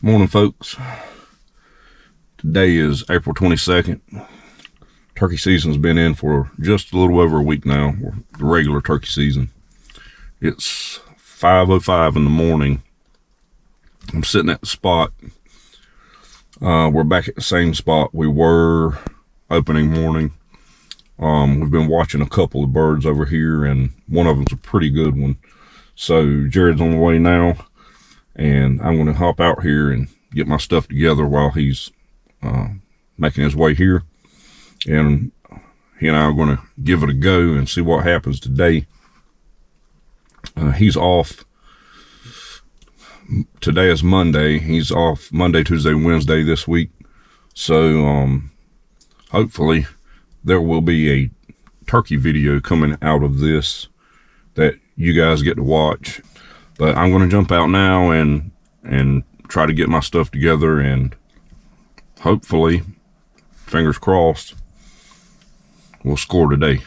Morning, folks. Today is April 22nd. Turkey season's been in for just a little over a week now, the regular turkey season. It's 5:05 in the morning. I'm sitting at the spot. We're back at the same spot we were opening morning. We've been watching a couple of birds over here, and one of them's a pretty good one. So Jared's on the way now, and I'm going to hop out here and get my stuff together while he's making his way here. And he and I are going to give it a go and see what happens today. He's off. Today is Monday. He's off Monday, Tuesday, Wednesday this week. So hopefully there will be a turkey video coming out of this that you guys get to watch. But I'm going to jump out now and try to get my stuff together, and hopefully, fingers crossed, we'll score today.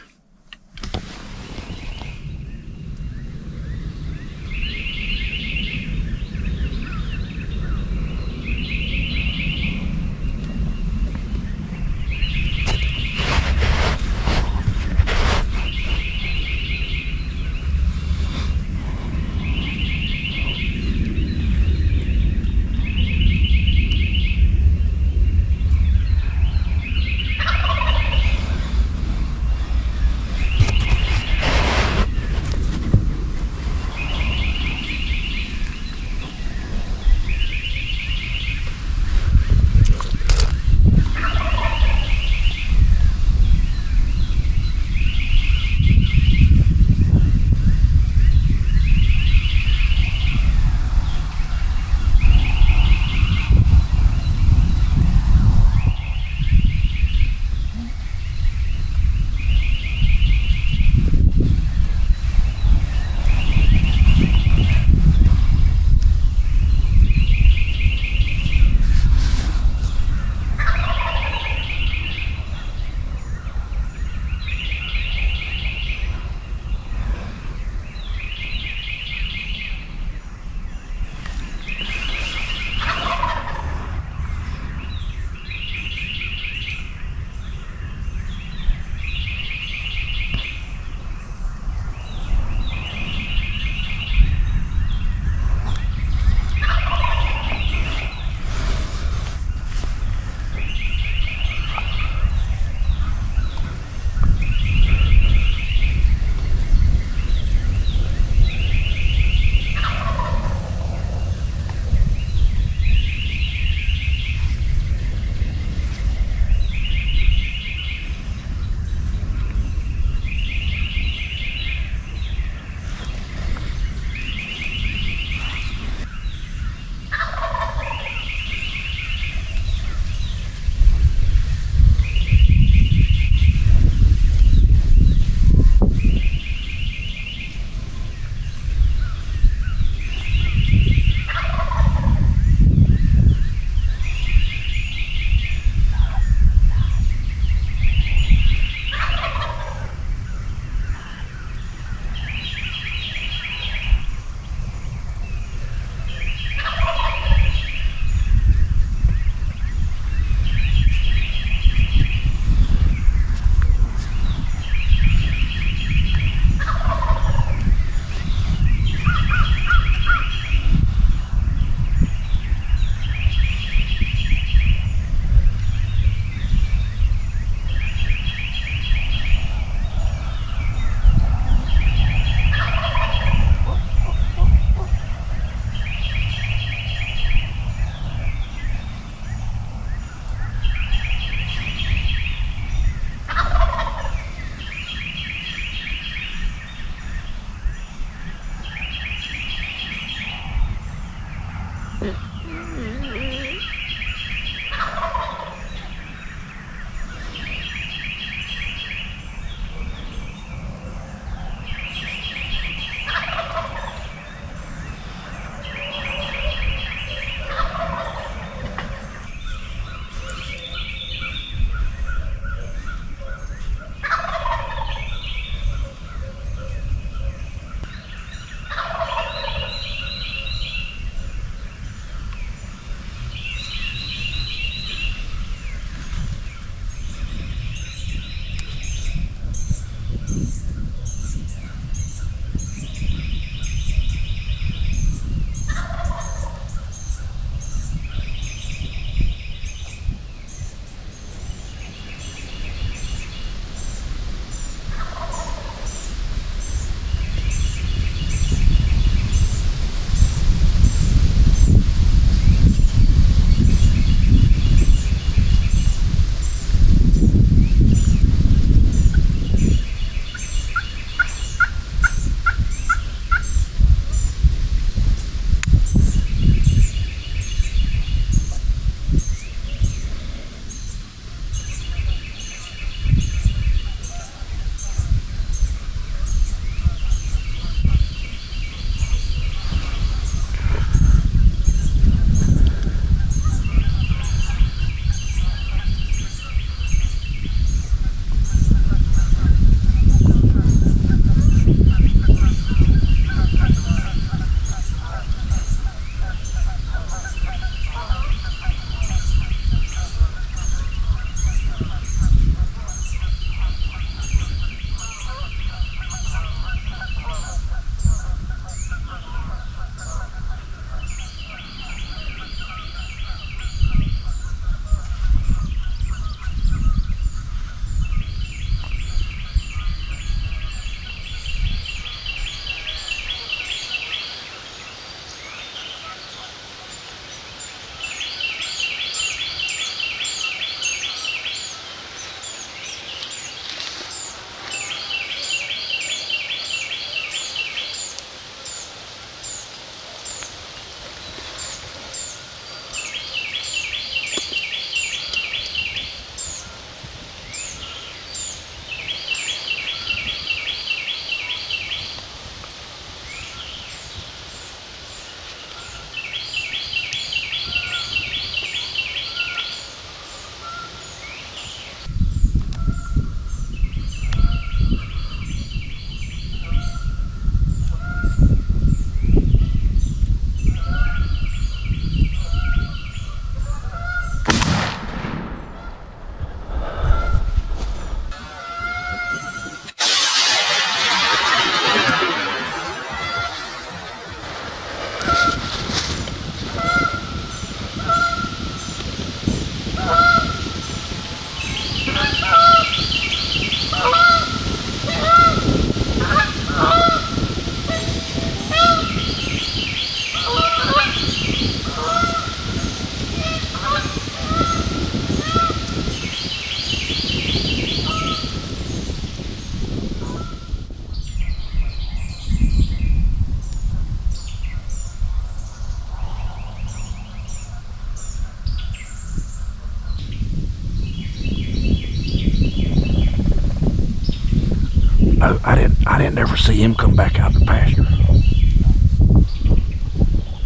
see him come back out the pasture.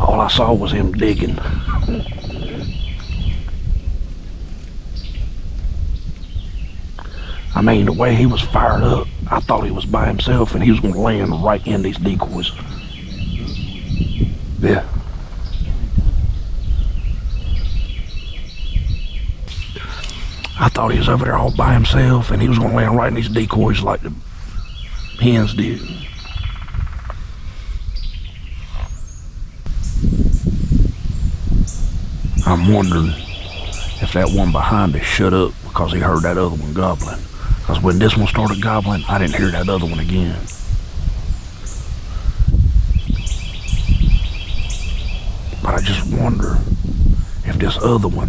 All I saw was him digging. I mean, the way he was fired up, I thought he was by himself and he was going to land right in these decoys. Yeah. I thought he was over there all by himself and he was going to land right in these decoys like the hens did. I'm wondering if that one behind us shut up because he heard that other one gobbling. Because when this one started gobbling, I didn't hear that other one again. But I just wonder if this other one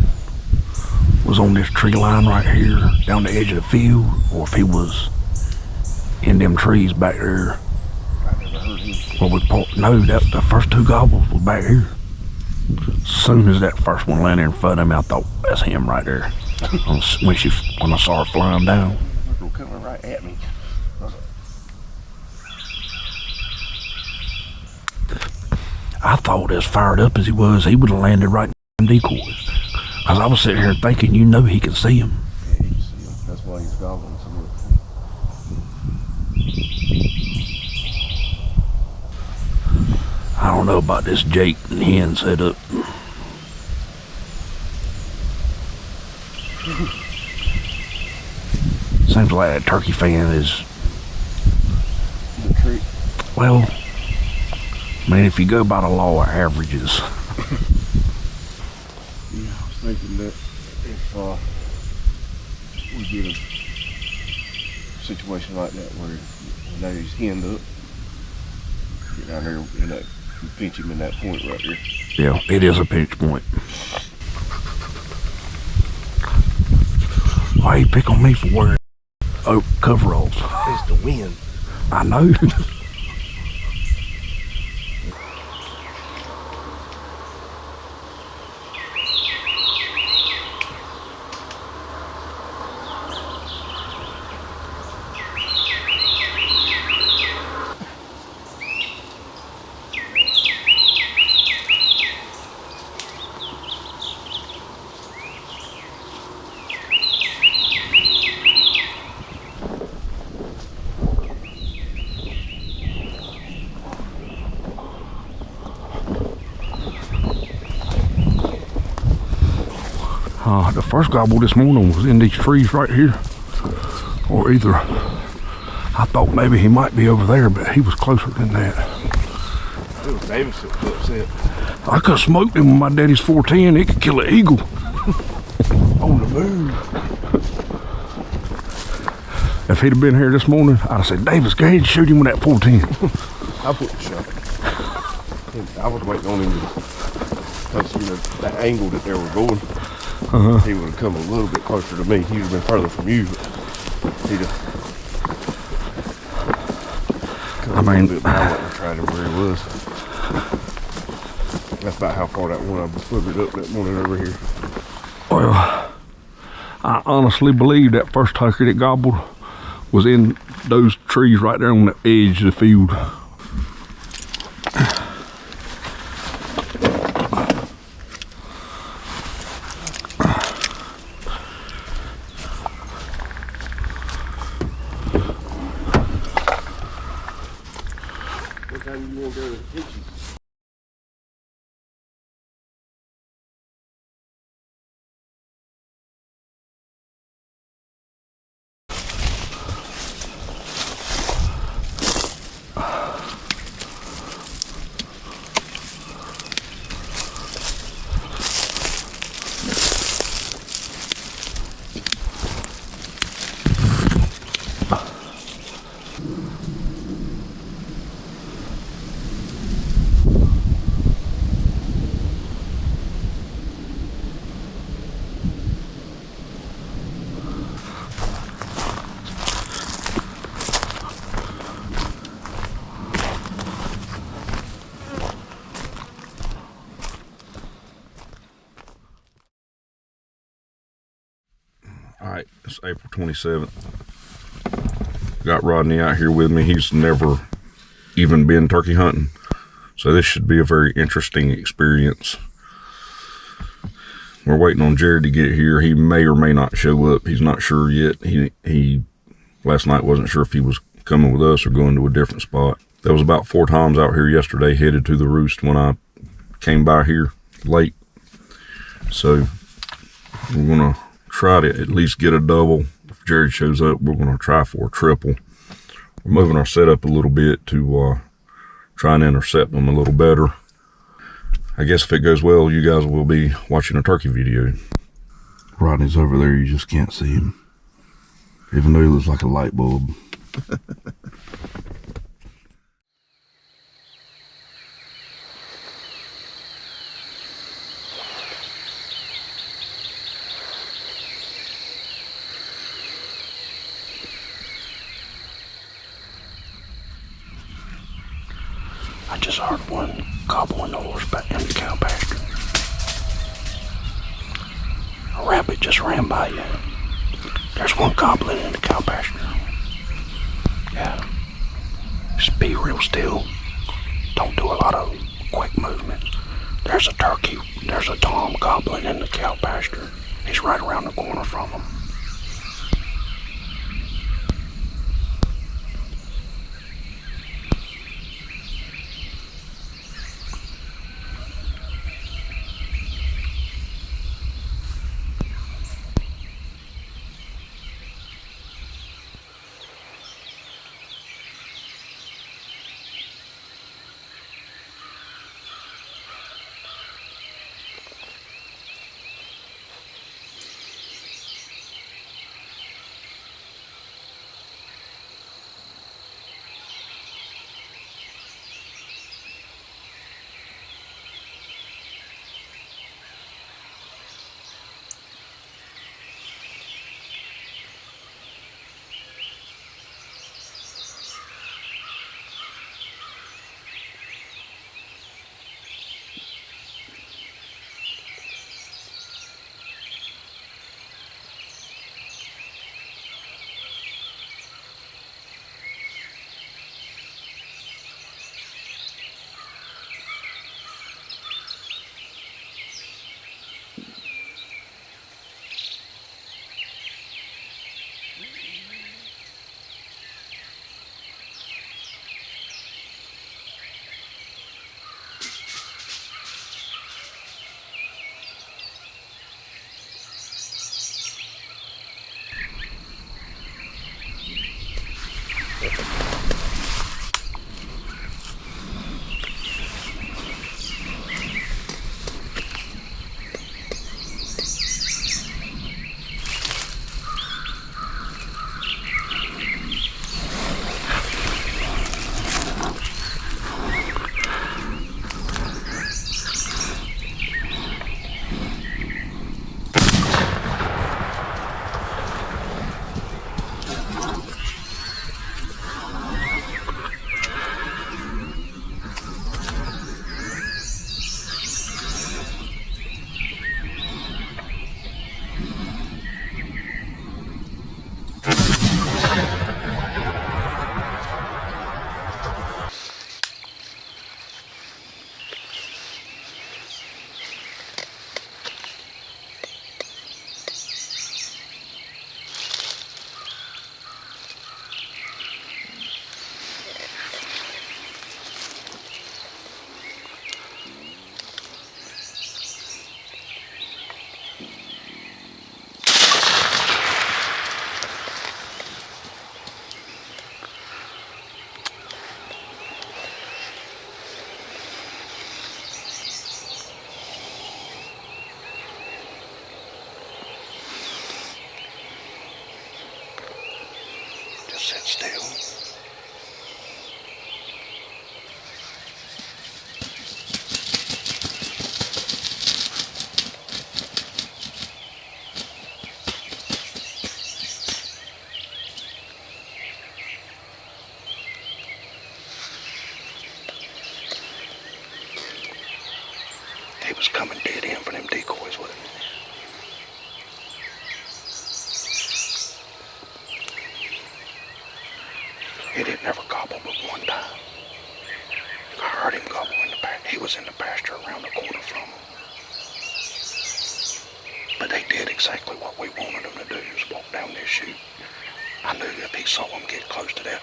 was on this tree line right here down the edge of the field, or if he was in them trees back there. I never heard him. Well, no, the first two gobbles was back here. As soon as that first one landed in front of me, I thought, that's him right there. when I saw her flying down. Coming right at me. I thought as fired up as he was, he would have landed right in them decoys. Because I was sitting here thinking, he can see him. Yeah, he can see him. That's why he's gobbling so much. I don't know about this Jake and hen setup. Seems like that turkey fan is, The tree. well, I mean, if you go by the law of averages. Yeah, I was thinking that if we get a situation like that where we know he's henned up, get down there and pinch him in that point right there. Yeah, it is a pinch point. Why you pick on me for wearing coveralls? It's the wind. I know. The first gobble this morning was in these trees right here. Or either, I thought maybe he might be over there, but he was closer than that. It was Davis that was upset. I could have smoked him with my daddy's 410. It could kill an eagle. On the move. If he'd have been here this morning, I'd have said, Davis, go ahead and shoot him with that 410. I put the shot. I was waiting on him because, that angle that they were going, he would have come a little bit closer to me. He would have been further from you, but he'd have come a little bit, but I wasn't trying him where he was. That's about how far that one I slithered up that morning over here. Well, I honestly believe that first turkey that gobbled was in those trees right there on the edge of the field. What time you want to go to the kitchen? All right, it's April 27th. Got Rodney out here with me. He's never even been turkey hunting. So this should be a very interesting experience. We're waiting on Jared to get here. He may or may not show up. He's not sure yet. He last night wasn't sure if he was coming with us or going to a different spot. There was about 4 times out here yesterday headed to the roost when I came by here late. So we're going to try to at least get a double. If Jared shows up, we're going to try for a triple. We're moving our setup a little bit to try and intercept them a little better. I guess if it goes well, you guys will be watching a turkey video. Rodney's over there, you just can't see him. Even though he looks like a light bulb. I just heard one gobbling the horse back in the cow pasture. A rabbit just ran by you. There's one gobbling in the cow pasture. Yeah. Just be real still. Don't do a lot of quick movements. There's a turkey. There's a tom gobbling in the cow pasture. He's right around the corner from them. Sit still. He was coming dead in for them decoys, wasn't he? He didn't ever gobble but one time. heard him gobble in the pasture. He was in the pasture around the corner from them. But they did exactly what we wanted them to do, is walk down this chute. I knew if he saw them get close to that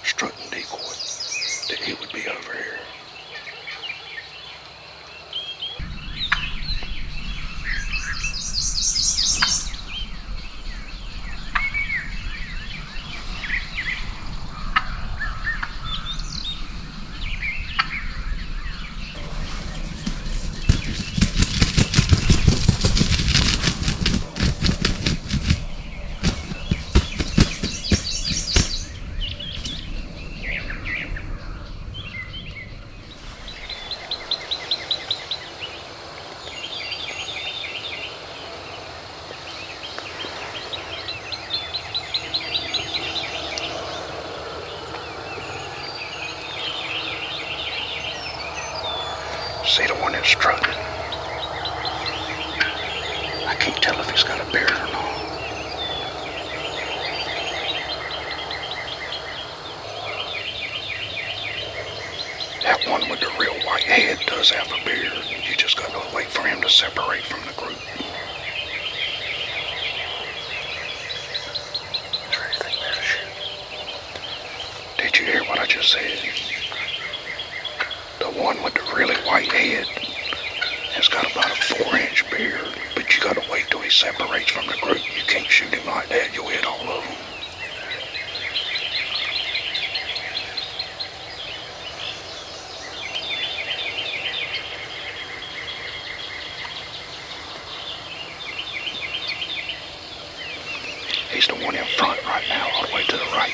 strutting decoy, that he would be over here. See the one that's strutting? I can't tell if he's got a beard or not. That one with the real white head does have a beard. You just got to wait for him to separate from the group. Did you hear what I just said? The one with the really white head has got about a 4-inch beard, but you gotta wait till he separates from the group. You can't shoot him like that, you'll hit all of them. He's the one in front right now, all the way to the right.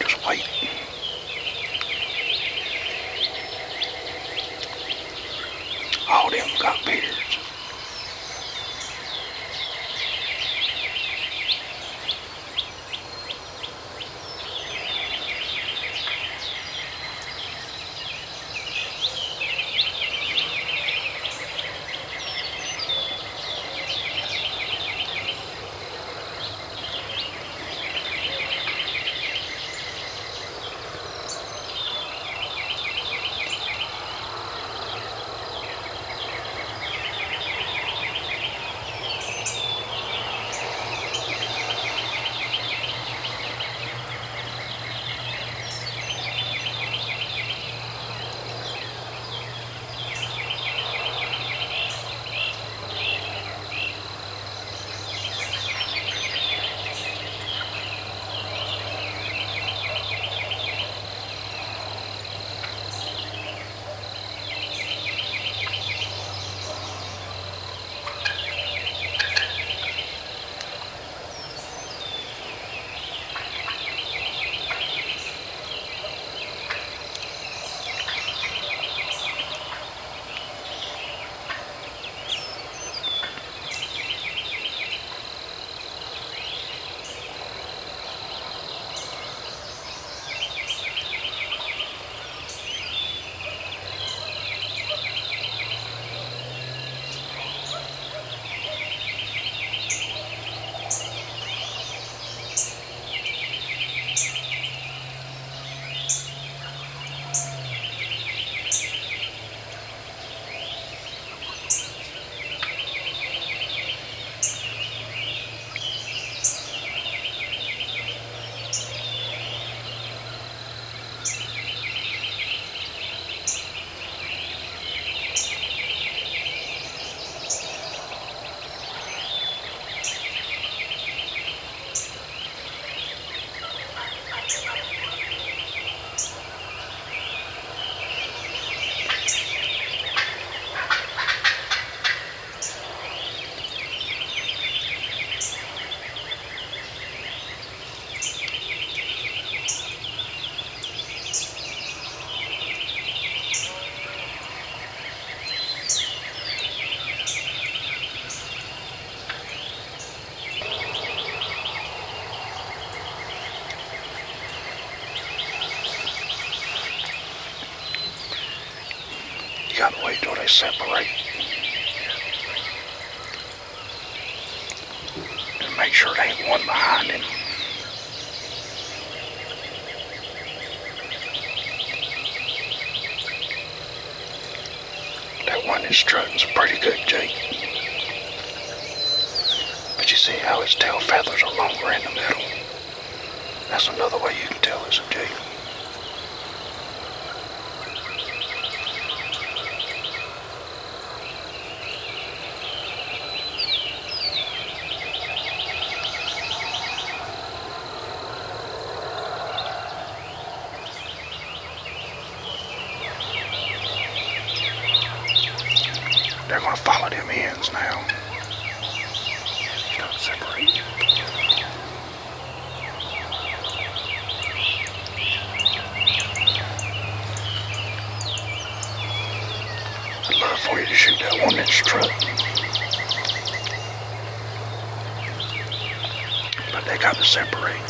Just wait. All them got beards. You gotta wait till they separate. And make sure there ain't one behind him. that one that's strutting's pretty good, Jake. But you see how its tail feathers are longer in the middle? That's another way you can tell it's a Jake. They're gonna follow them ends now. Start separating. I'd love for you to shoot that one that's strutting. But they got to separate.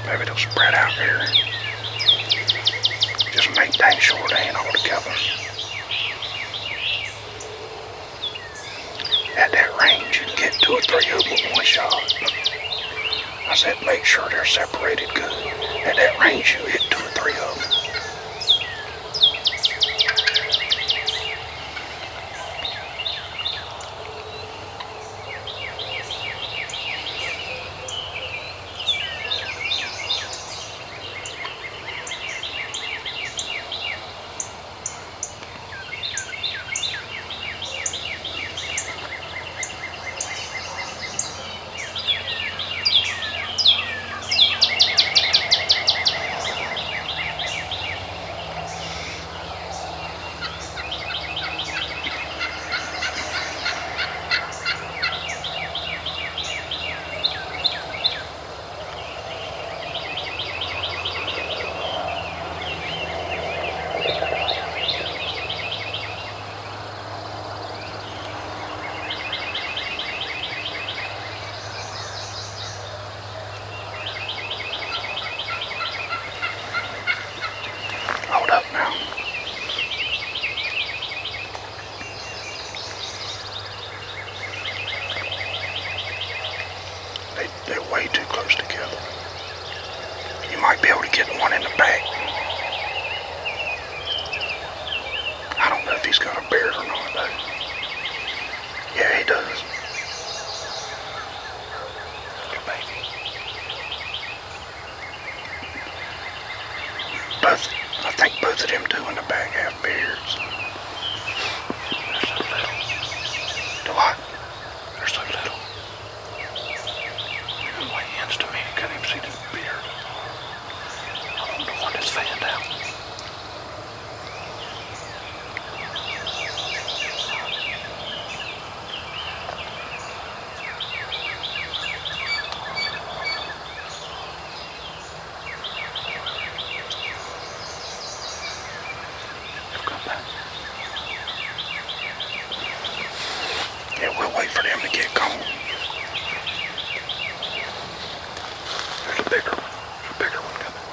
Maybe they'll spread out here. Just make dang sure they ain't all together. At that range, you can get 2 or 3 of them with one shot. I said make sure they're separated good. At that range, you hit 2 or 3 of them. Hold up now. They're way too close together. You might be able to get the one in the back. I don't know if he's got a beard or not though. Yeah, he does. Little baby. I think both of them two in the back have beards. They're so little. Do what? They're so little. The way he ends to me, I can't even see the beard. I want the one that's fanned out. Yeah, we'll wait for them to get going. There's a bigger one coming.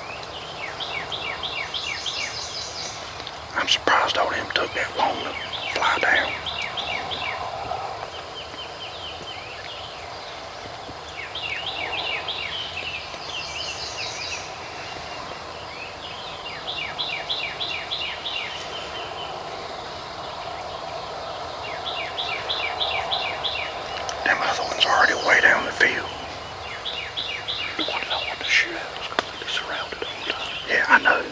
I'm surprised all them took that long to fly down. Them other ones already way down the field. The one that I wanted to shoot at was completely surrounded the whole time. Yeah, I know.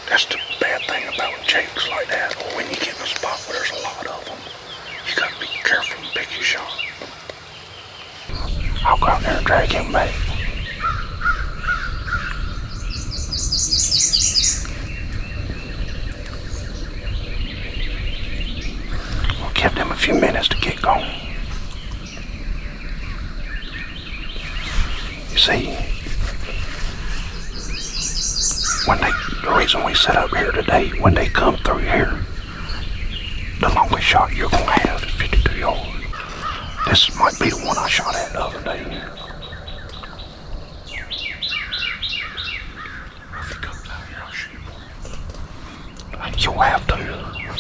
That's the bad thing about jakes like that, or when you get in a spot where there's a lot of them. You gotta be careful and pick your shot. I'll go out there and drag him back. We'll give them a few minutes to get going. You see, the reason we set up here today, when they come through here, the longest shot you're gonna have is 52 yards. This might be the one I shot at the other day. If he comes out here, I'll shoot him. You'll have to.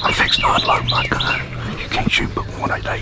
I'm fixing to unload my gun. You can't shoot but one a day.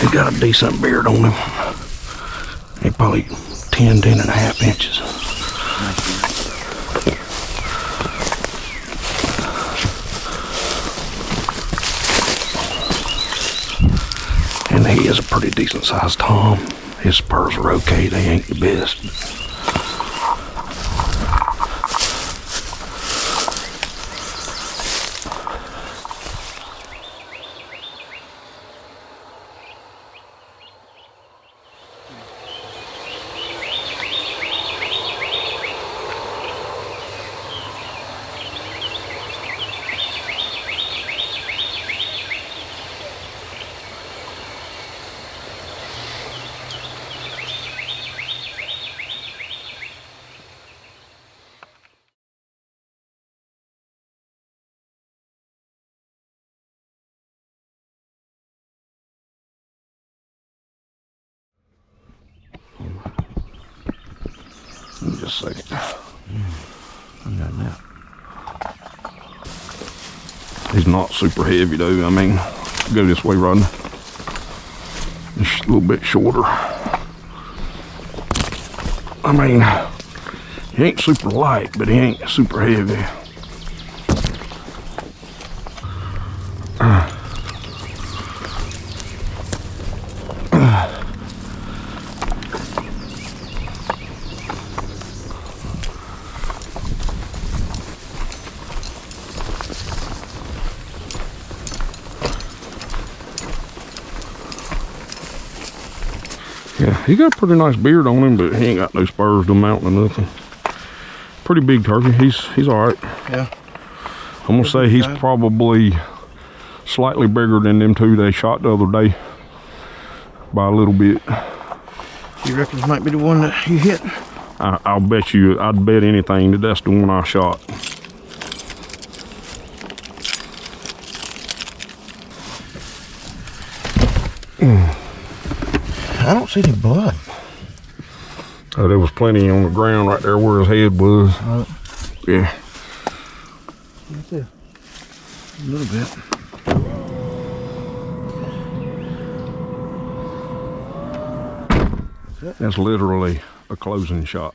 He got a decent beard on him. He probably 10 and a half inches. And he is a pretty decent sized tom. His spurs are okay, they ain't the best. Just a second. I got that. He's not super heavy though. I mean, go this way, Rodney. Just a little bit shorter. I mean, he ain't super light, but he ain't super heavy. Yeah, he got a pretty nice beard on him, but he ain't got no spurs to mount or nothing. Pretty big turkey. He's all right. Yeah. I'm gonna say he's probably slightly bigger than them two they shot the other day by a little bit. You reckon this might be the one that you hit? I'll bet you. I'd bet anything that that's the one I shot. I don't see any blood. There was plenty on the ground right there where his head was. Yeah. That's it. A little bit. That's literally a closing shot.